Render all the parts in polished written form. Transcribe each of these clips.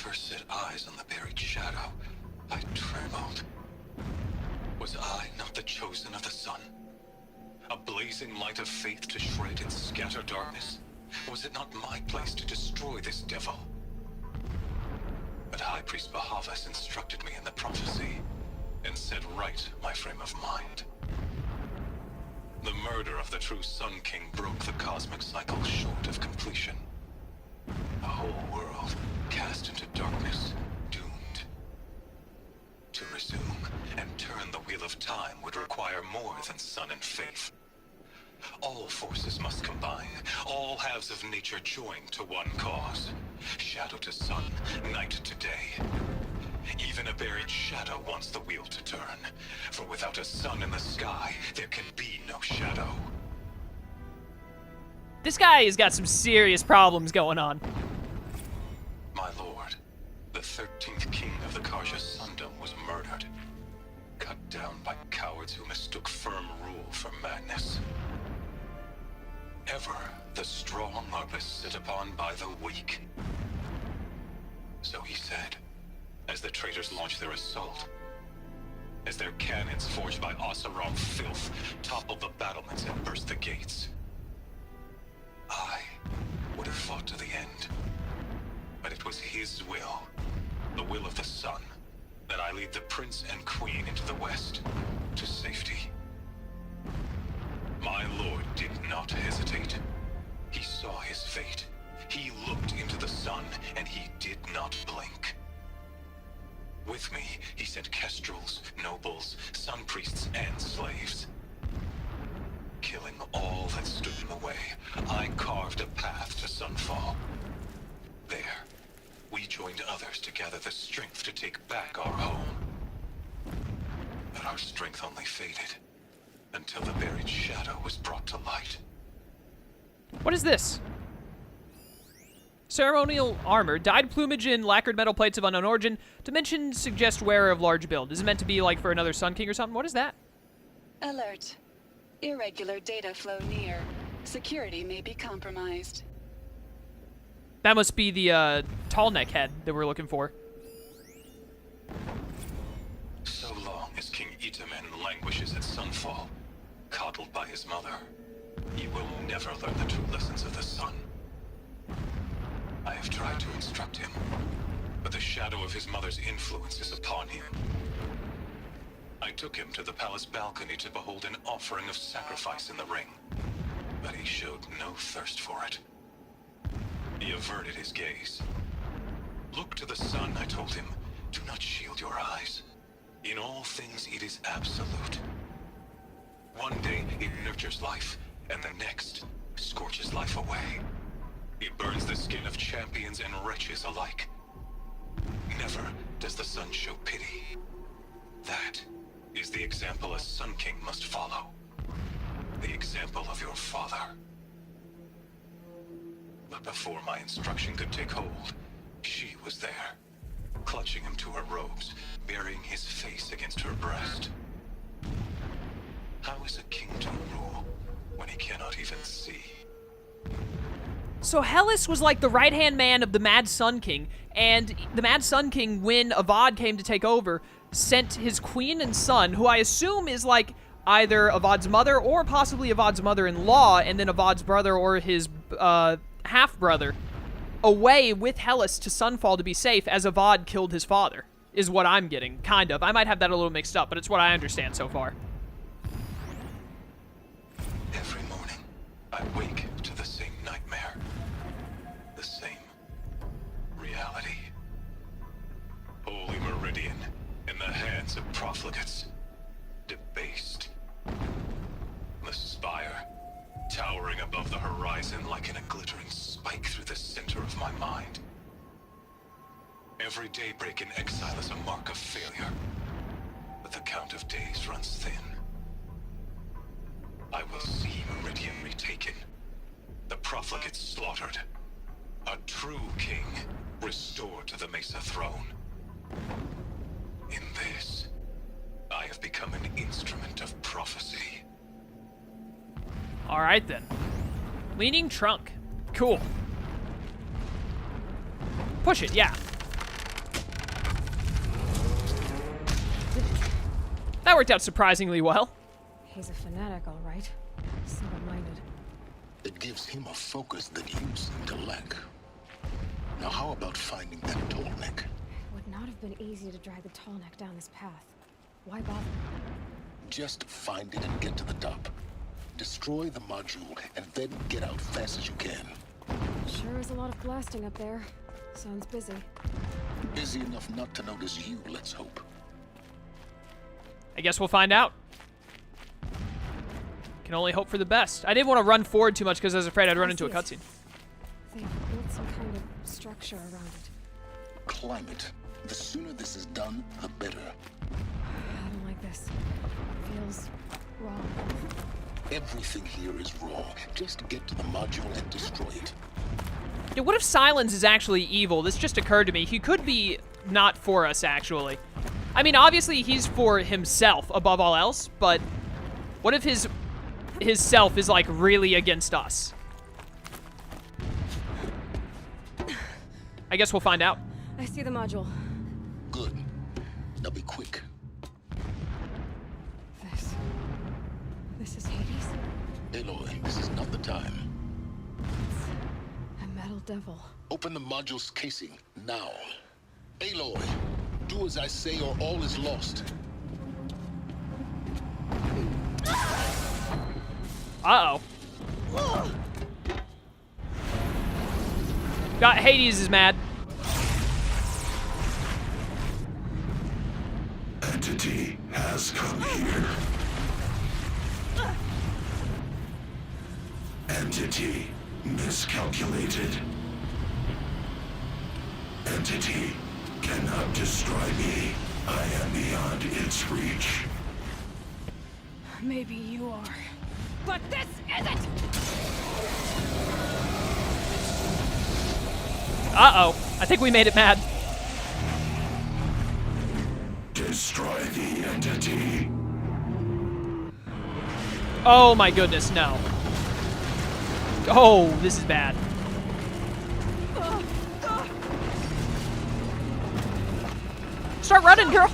first set eyes on the buried shadow, I trembled. Was I not the chosen of the sun? A blazing light of faith to shred and scatter darkness? Was it not my place to destroy this devil? But High Priest Bahavas instructed me in the prophecy, and set right my frame of mind. The murder of the true Sun King broke the cosmic cycle short of completion. A whole world cast into darkness, doomed. To resume and turn the wheel of time would require more than sun and faith. All forces must combine, all halves of nature join to one cause. Shadow to sun, night to day. Even a buried shadow wants the wheel to turn, for without a sun in the sky, there can be no shadow. This guy has got some serious problems going on. My lord, the 13th king of the Karja Sundom was murdered. Cut down by cowards who mistook firm rule for madness. Ever the strong are beset upon by the weak. So he said, as the traitors launched their assault, as their cannons forged by Oseram filth toppled the battlements and burst the gates. I would have fought to the end, but it was his will, the will of the sun, that I lead the prince and queen into the west, to safety. My lord did not hesitate. He saw his fate. He looked into the sun, and he did not blink. With me, he sent kestrels, nobles, sun priests, and slaves. Killing all that stood in the way, I carved a path to Sunfall. There, we joined others to gather the strength to take back our home. But our strength only faded, until the buried shadow was brought to light. What is this? Ceremonial armor, dyed plumage and lacquered metal plates of unknown origin. Dimensions suggest wearer of large build. Is it meant to be like for another Sun King or something? What is that? Alert. Irregular data flow near. Security may be compromised. That must be the tall neck head that we're looking for. So long as King Itamen languishes at Sunfall, coddled by his mother, he will never learn the true lessons of the sun. I have tried to instruct him, but the shadow of his mother's influence is upon him. I took him to the palace balcony to behold an offering of sacrifice in the ring, but he showed no thirst for it. He averted his gaze. Look to the sun, I told him. Do not shield your eyes. In all things, it is absolute. One day, it nurtures life, and the next, scorches life away. It burns the skin of champions and wretches alike. Never does the sun show pity. That is the example a Sun King must follow. The example of your father. But before my instruction could take hold, she was there, clutching him to her robes, burying his face against her breast. How is a king to rule when he cannot even see? So Hellas was like the right-hand man of the Mad Sun King, and the Mad Sun King, when Avad came to take over, sent his queen and son, who I assume is like either Avad's mother or possibly Avad's mother-in-law, and then Avad's brother or his half-brother, away with Hellas to Sunfall to be safe as Avad killed his father, is what I'm getting, kind of. I might have that a little mixed up, but it's what I understand so far. Every morning, I wake to the same nightmare. The same reality. Holy Meridian in the hands of profligates. Debased. The spire, towering above the horizon like a glittering spike through the center of my mind. Every daybreak in exile is a mark of failure, but the count of days runs thin. I will see Meridian retaken, the profligates slaughtered, a true king restored to the Mesa throne. In this, I have become an instrument of prophecy. All right, then. Leaning trunk. Cool. Push it, yeah. that worked out surprisingly well. He's a fanatic, all right. Single-minded. It gives him a focus that you seem to lack. Now how about finding that tall neck? It would not have been easy to drag the tall neck down this path. Why bother? Just find it and get to the top. Destroy the module and then get out fast as you can. Sure is a lot of blasting up there. Sounds busy. Busy enough not to notice you, let's hope. I guess we'll find out. Can only hope for the best. I didn't want to run forward too much because I was afraid I'd run into a cutscene. They've built some kind of structure around it. Climb it. The sooner this is done, the better. I don't like this. It feels wrong. Everything here is wrong. Just get to the module and destroy it. Yeah, what if Silence is actually evil? This just occurred to me. He could be not for us, actually. I mean, obviously he's for himself above all else, but what if his self is, like, really against us? I guess we'll find out. I see the module. Good. Now be quick. This is Hades? Aloy, this is not the time. A metal devil. Open the module's casing, now. Aloy, do as I say or all is lost. Uh-oh. Got Hades is mad. Entity has come here. Entity miscalculated. Entity cannot destroy me. I am beyond its reach. Maybe you are. But this isn't! Uh-oh. I think we made it mad. Destroy the entity. Oh my goodness, no. Oh, this is bad. Start running, girl.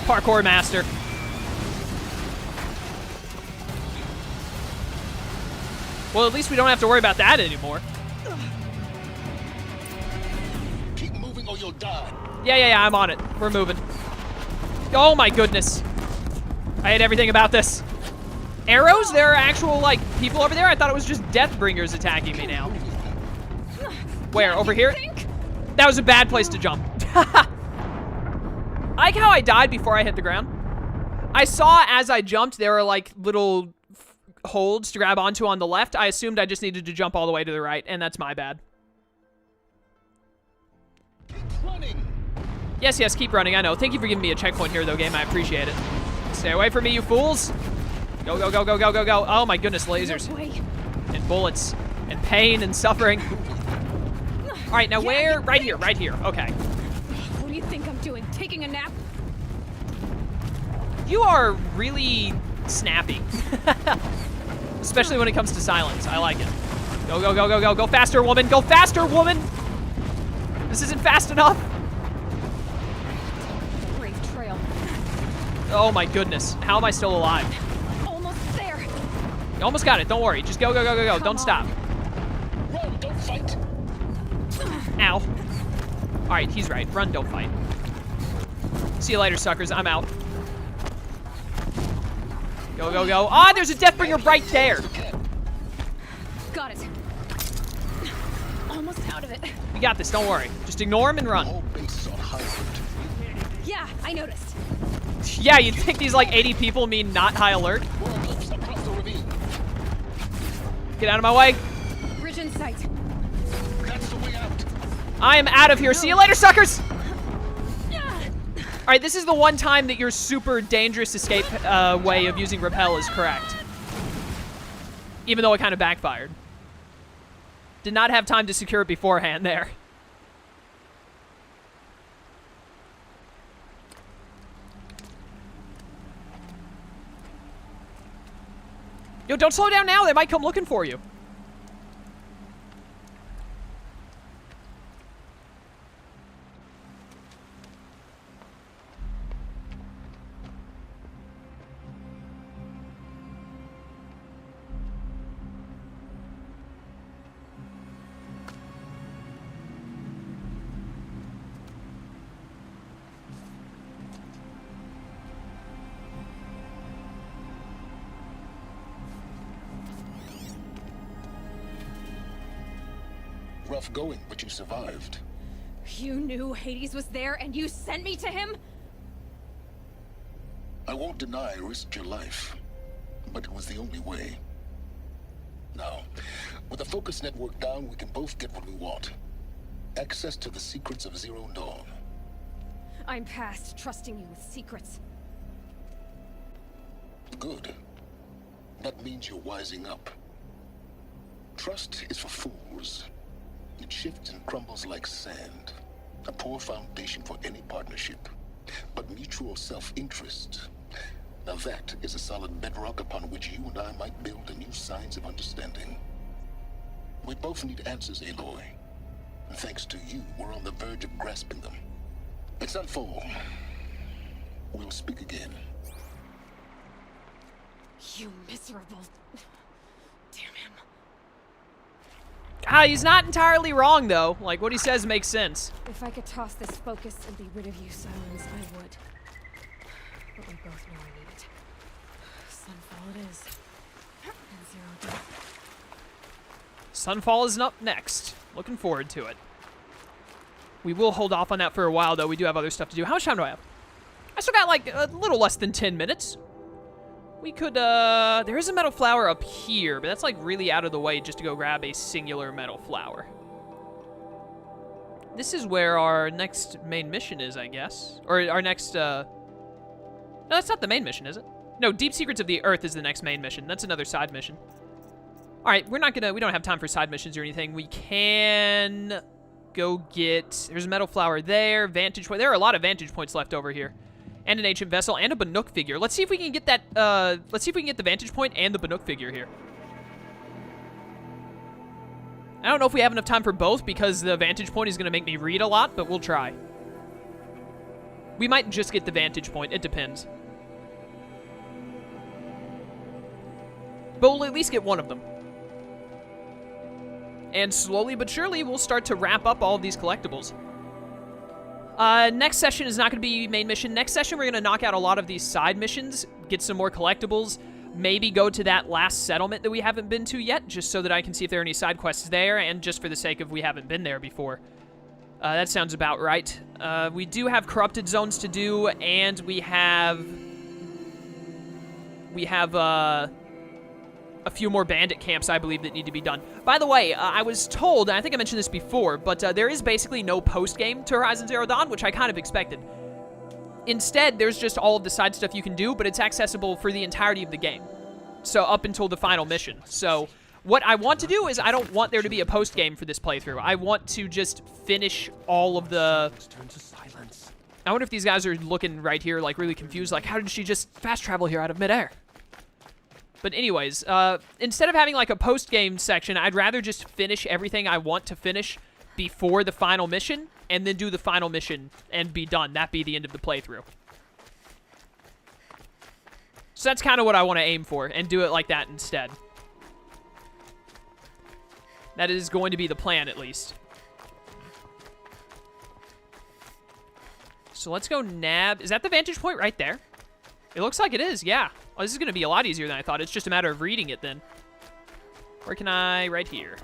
Parkour master. Well, at least we don't have to worry about that anymore. Keep moving or you'll die. Yeah, I'm on it. We're moving. Oh my goodness. I hate everything about this. Arrows? There are actual, like, people over there? I thought it was just Deathbringers attacking me now. Where? Over here? That was a bad place to jump. I like how I died before I hit the ground. I saw as I jumped there were, like, little holds to grab onto on the left. I assumed I just needed to jump all the way to the right, and that's my bad. Keep running. Yes, keep running, I know. Thank you for giving me a checkpoint here, though, game. I appreciate it. Stay away from me, you fools. Go, go, go, go, go, go, go. Oh, my goodness, lasers. No way. And bullets. And pain and suffering. All right, now where? Right here, right here. Okay. What do you think I'm doing? Taking a nap? You are really snappy. Especially when it comes to silence. I like it. Go, go, go, go, go. Go faster, woman. Go faster, woman. This isn't fast enough. Brave trail. Oh, my goodness. How am I still alive? Almost there. You almost got it. Don't worry. Just go, go, go, go, go. Don't stop. Run, don't fight. Ow. All right, he's right. Run, don't fight. See you later, suckers. I'm out. Go, go, go. Ah, there's a Deathbringer right there. Got it. Almost out of it. We got this. Don't worry. Just ignore him and run. All bases on high alert. Yeah, I noticed. Yeah, you'd think these, like, 80 people mean not high alert. Revolves across the ravine. Get out of my way. Bridge in sight. That's the way out. I am out of here. See you later, suckers. All right, this is the one time that your super dangerous escape way of using repel is correct. Even though it kind of backfired. Did not have time to secure it beforehand there. Yo, don't slow down now. They might come looking for you. rough going, but you survived. You knew Hades was there and you sent me to him? I won't deny I risked your life, but it was the only way. Now, with the focus network down, we can both get what we want. Access to the secrets of Zero Dawn. I'm past trusting you with secrets. Good. That means you're wising up. Trust is for fools. It shifts and crumbles like sand. A poor foundation for any partnership. But mutual self-interest, now that is a solid bedrock upon which you and I might build a new science of understanding. We both need answers, Aloy. And thanks to you, we're on the verge of grasping them. It's unfold. We'll speak again. You miserable... Damn him. He's not entirely wrong, though. Like, what he says makes sense. If I could toss this focus and be rid of you, Silence, I would. But we both know I need it. Sunfall it is. And Zero Dawn. Sunfall is up next. Looking forward to it. We will hold off on that for a while, though. We do have other stuff to do. How much time do I have? I still got, like, a little less than 10 minutes. We could, there is a metal flower up here, but that's, like, really out of the way just to go grab a singular metal flower. This is where our next main mission is, I guess. Or our next, No, that's not the main mission, is it? No, Deep Secrets of the Earth is the next main mission. That's another side mission. All right, we don't have time for side missions or anything. We can go get, there's a metal flower there, vantage point. There are a lot of vantage points left over here. And an ancient vessel and a Banuk figure. Let's see if we can get that, let's see if we can get the vantage point and the Banuk figure here. I don't know if we have enough time for both because the vantage point is going to make me read a lot, but we'll try. We might just get the vantage point. It depends. But we'll at least get one of them. And slowly but surely, we'll start to wrap up all of these collectibles. Next session is not going to be main mission. Next session, we're going to knock out a lot of these side missions, get some more collectibles, maybe go to that last settlement that we haven't been to yet, just so that I can see if there are any side quests there, and just for the sake of we haven't been there before. That sounds about right. We do have corrupted zones to do, and we have a few more bandit camps, I believe, that need to be done. By the way, I was told, and I think I mentioned this before, but there is basically no post-game to Horizon Zero Dawn, which I kind of expected. Instead, there's just all of the side stuff you can do, but it's accessible for the entirety of the game. So up until the final mission. So what I want to do is I don't want there to be a post-game for this playthrough. I want to just finish all of the... I wonder if these guys are looking right here, like, really confused, like, how did she just fast travel here out of midair? But anyways, instead of having like a post-game section, I'd rather just finish everything I want to finish before the final mission, and then do the final mission and be done. That be the end of the playthrough. So that's kind of what I want to aim for, and do it like that instead. That is going to be the plan, at least. So let's go nab... Is that the vantage point right there? It looks like it is, yeah. Oh, this is going to be a lot easier than I thought. It's just a matter of reading it then. Where can I? Right here.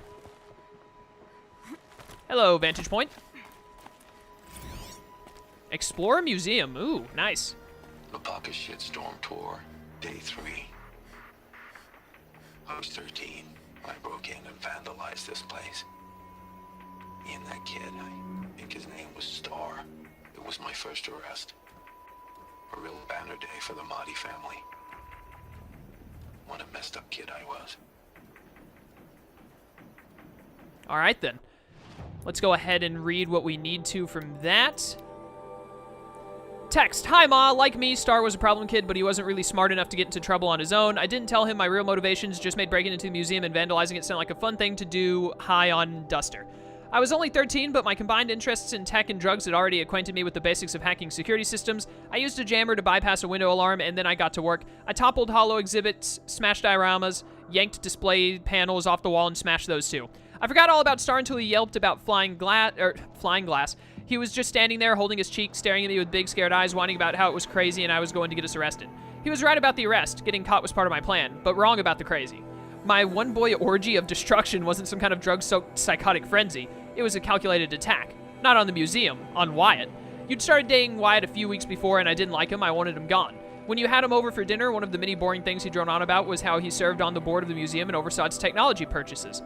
Hello, vantage point. Explore a museum. Ooh, nice. The Pocket Shitstorm Tour, Day 3. I was 13. I broke in and vandalized this place. Me and that kid, I think his name was Star. It was my first arrest. A real banner day for the Mahdi family. What a messed up kid I was. All right, then. Let's go ahead and read what we need to from that. Text. Hi, Ma. Like me, Star was a problem kid, but he wasn't really smart enough to get into trouble on his own. I didn't tell him my real motivations, just made breaking into the museum and vandalizing it sound like a fun thing to do high on Duster. I was only 13, but my combined interests in tech and drugs had already acquainted me with the basics of hacking security systems. I used a jammer to bypass a window alarm, and then I got to work. I toppled holo exhibits, smashed dioramas, yanked display panels off the wall, and smashed those too. I forgot all about Star until he yelped about flying glass. He was just standing there, holding his cheek, staring at me with big, scared eyes, whining about how it was crazy and I was going to get us arrested. He was right about the arrest. Getting caught was part of my plan, but wrong about the crazy. My one-boy orgy of destruction wasn't some kind of drug-soaked psychotic frenzy. It was a calculated attack. Not on the museum, on Wyatt. You'd started dating Wyatt a few weeks before, and I didn't like him. I wanted him gone. When you had him over for dinner, one of the many boring things he droned on about was how he served on the board of the museum and oversaw its technology purchases.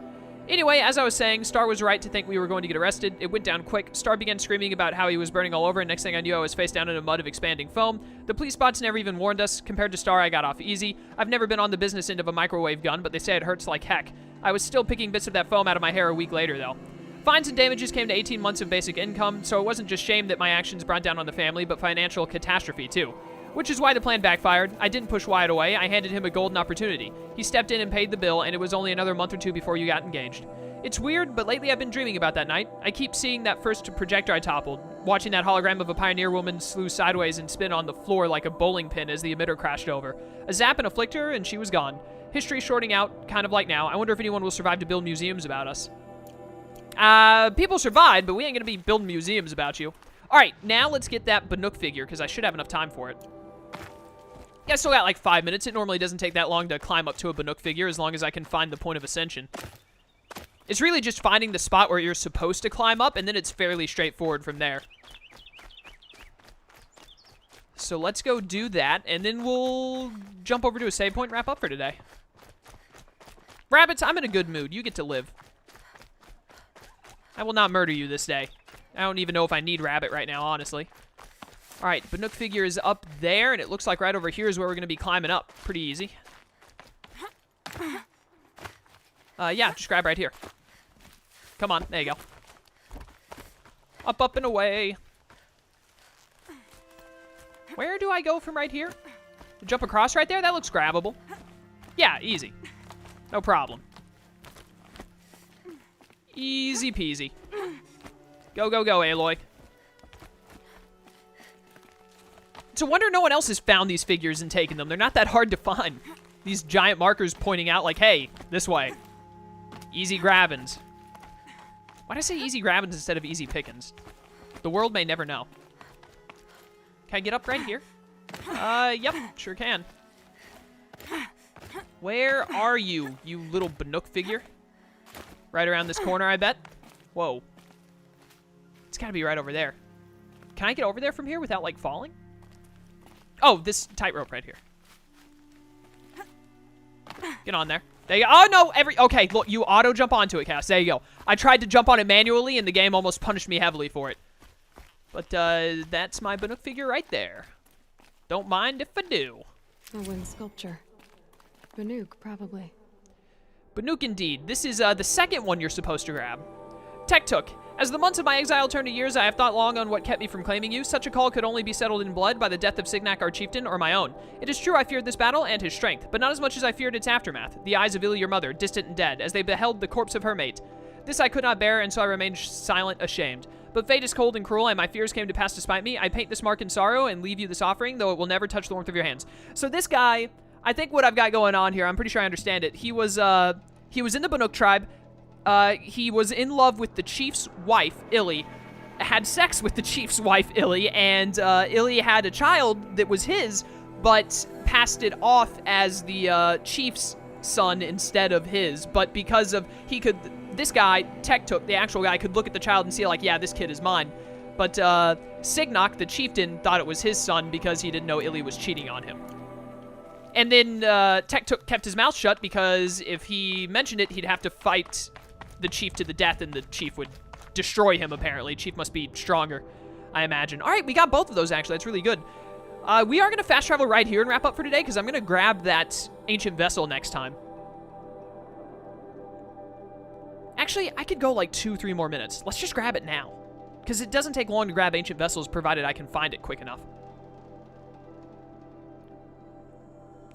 Anyway, as I was saying, Star was right to think we were going to get arrested. It went down quick. Star began screaming about how he was burning all over, and next thing I knew, I was face down in a mud of expanding foam. The police bots never even warned us. Compared to Star, I got off easy. I've never been on the business end of a microwave gun, but they say it hurts like heck. I was still picking bits of that foam out of my hair a week later, though. Fines and damages came to 18 months of basic income, so it wasn't just shame that my actions brought down on the family, but financial catastrophe, too. Which is why the plan backfired. I didn't push Wyatt away. I handed him a golden opportunity. He stepped in and paid the bill, and it was only another month or two before you got engaged. It's weird, but lately I've been dreaming about that night. I keep seeing that first projector I toppled, watching that hologram of a pioneer woman slew sideways and spin on the floor like a bowling pin as the emitter crashed over. A zap and a flicker, and she was gone. History shorting out, kind of like now. I wonder if anyone will survive to build museums about us. People survived, but we ain't gonna be building museums about you. Alright, now let's get that Banuk figure, because I should have enough time for it. Yeah, I still got like 5 minutes. It normally doesn't take that long to climb up to a Banuk figure, as long as I can find the point of ascension. It's really just finding the spot where you're supposed to climb up, and then it's fairly straightforward from there. So let's go do that, and then we'll jump over to a save point and wrap up for today. Rabbits, I'm in a good mood. You get to live. I will not murder you this day. I don't even know if I need Rabbit right now, honestly. All right, Banuk figure is up there, and it looks like right over here is where we're going to be climbing up. Pretty easy. Yeah, just grab right here. Come on, there you go. Up, up, and away. Where do I go from right here? Jump across right there? That looks grabbable. Yeah, easy. No problem. Easy peasy. Go, go, go, Aloy. It's a wonder no one else has found these figures and taken them. They're not that hard to find. These giant markers pointing out like, hey, this way. Easy grabbins. Why'd I say easy grabbins instead of easy pickings? The world may never know. Can I get up right here? Yep, sure can. Where are you, you little Banuk figure? Right around this corner, I bet. Whoa. It's gotta be right over there. Can I get over there from here without, like, falling? Oh, this tightrope right here. Get on there. There you go. Oh, no. Okay, look, you auto jump onto it, Cass. There you go. I tried to jump on it manually, and the game almost punished me heavily for it. But, that's my Banuk figure right there. Don't mind if I do. A wind sculpture. Banuk, probably. Banuk indeed. This is, the second one you're supposed to grab. Tech Took. As the months of my exile turn to years, I have thought long on what kept me from claiming you. Such a call could only be settled in blood by the death of Signac, our chieftain, or my own. It is true I feared this battle and his strength, but not as much as I feared its aftermath. The eyes of Illy, your mother, distant and dead, as they beheld the corpse of her mate. This I could not bear, and so I remained silent, ashamed. But fate is cold and cruel, and my fears came to pass despite me. I paint this mark in sorrow and leave you this offering, though it will never touch the warmth of your hands. So this guy, I think what I've got going on here, I'm pretty sure I understand it. He was in the Banuk tribe. He was in love with the chief's wife, Illy, had sex with the chief's wife, Illy, and Illy had a child that was his, but passed it off as the chief's son instead of his. But because of, this guy, Tech Took, the actual guy, could look at the child and see like, yeah, this kid is mine. But Signac, the chieftain, thought it was his son because he didn't know Illy was cheating on him. And then Tech Took kept his mouth shut because if he mentioned it, he'd have to fight the chief to the death, and the chief would destroy him, apparently. Chief must be stronger, I imagine. All right, we got both of those, actually. That's really good. We are going to fast travel right here and wrap up for today, because I'm going to grab that ancient vessel next time. Actually, I could go like 2-3 more minutes. Let's just grab it now, because it doesn't take long to grab ancient vessels, provided I can find it quick enough.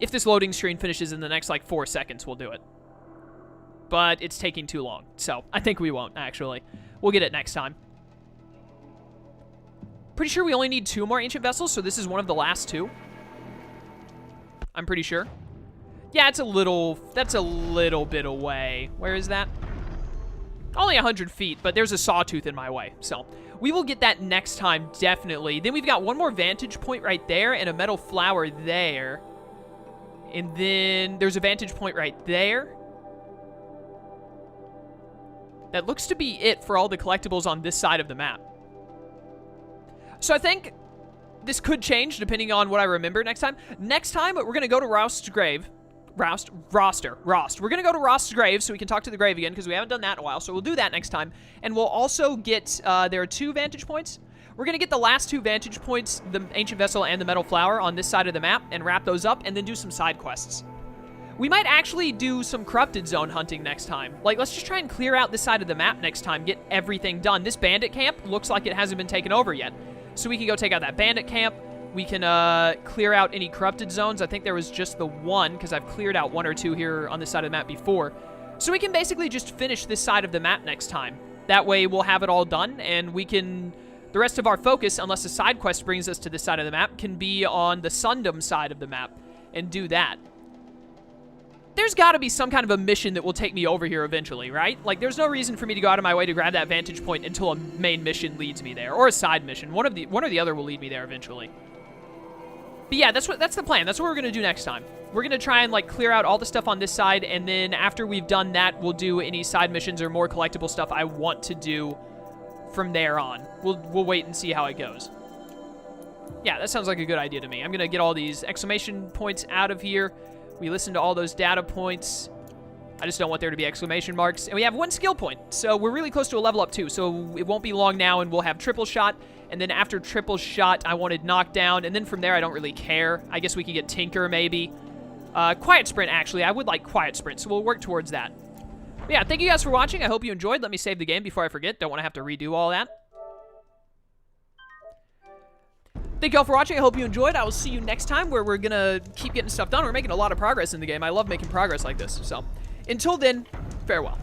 If this loading screen finishes in the next, like, 4 seconds, we'll do it. But it's taking too long, so I think we won't, actually. We'll get it next time. Pretty sure we only need 2 more ancient vessels, so this is one of the last 2. I'm pretty sure. Yeah, that's a little bit away. Where is that? Only 100 feet, but there's a sawtooth in my way, so we will get that next time, definitely. Then we've got one more vantage point right there and a metal flower there. And then there's a vantage point right there. That looks to be it for all the collectibles on this side of the map. So I think this could change depending on what I remember next time. Next time, we're going to go to Rost's grave. Rost. We're going to go to Rost's grave so we can talk to the grave again because we haven't done that in a while. So we'll do that next time. And we'll also get, there are 2 vantage points. We're going to get the last 2 vantage points, the Ancient Vessel and the Metal Flower, on this side of the map and wrap those up and then do some side quests. We might actually do some Corrupted Zone hunting next time. Like, let's just try and clear out this side of the map next time, get everything done. This bandit camp looks like it hasn't been taken over yet. So we can go take out that bandit camp. We can clear out any corrupted zones. I think there was just the one, because I've cleared out 1 or 2 here on this side of the map before. So we can basically just finish this side of the map next time. That way we'll have it all done, and we can... The rest of our focus, unless a side quest brings us to this side of the map, can be on the Sundom side of the map and do that. There's got to be some kind of a mission that will take me over here eventually, right? Like, there's no reason for me to go out of my way to grab that vantage point until a main mission leads me there, or a side mission. One or the other will lead me there eventually. But yeah, that's the plan. That's what we're gonna do next time. We're gonna try and like clear out all the stuff on this side, and then after we've done that, we'll do any side missions or more collectible stuff I want to do from there on. We'll wait and see how it goes. Yeah, that sounds like a good idea to me. I'm gonna get all these exclamation points out of here. We listened to all those data points. I just don't want there to be exclamation marks. And we have 1 skill point, so we're really close to a level up too. So it won't be long now, and we'll have triple shot. And then after triple shot, I wanted knockdown. And then from there, I don't really care. I guess we could get Tinker maybe. Quiet sprint, actually. I would like quiet sprint, so we'll work towards that. But yeah, thank you guys for watching. I hope you enjoyed. Let me save the game before I forget. Don't want to have to redo all that. Thank you all for watching. I hope you enjoyed. I will see you next time where we're going to keep getting stuff done. We're making a lot of progress in the game. I love making progress like this. So until then, farewell.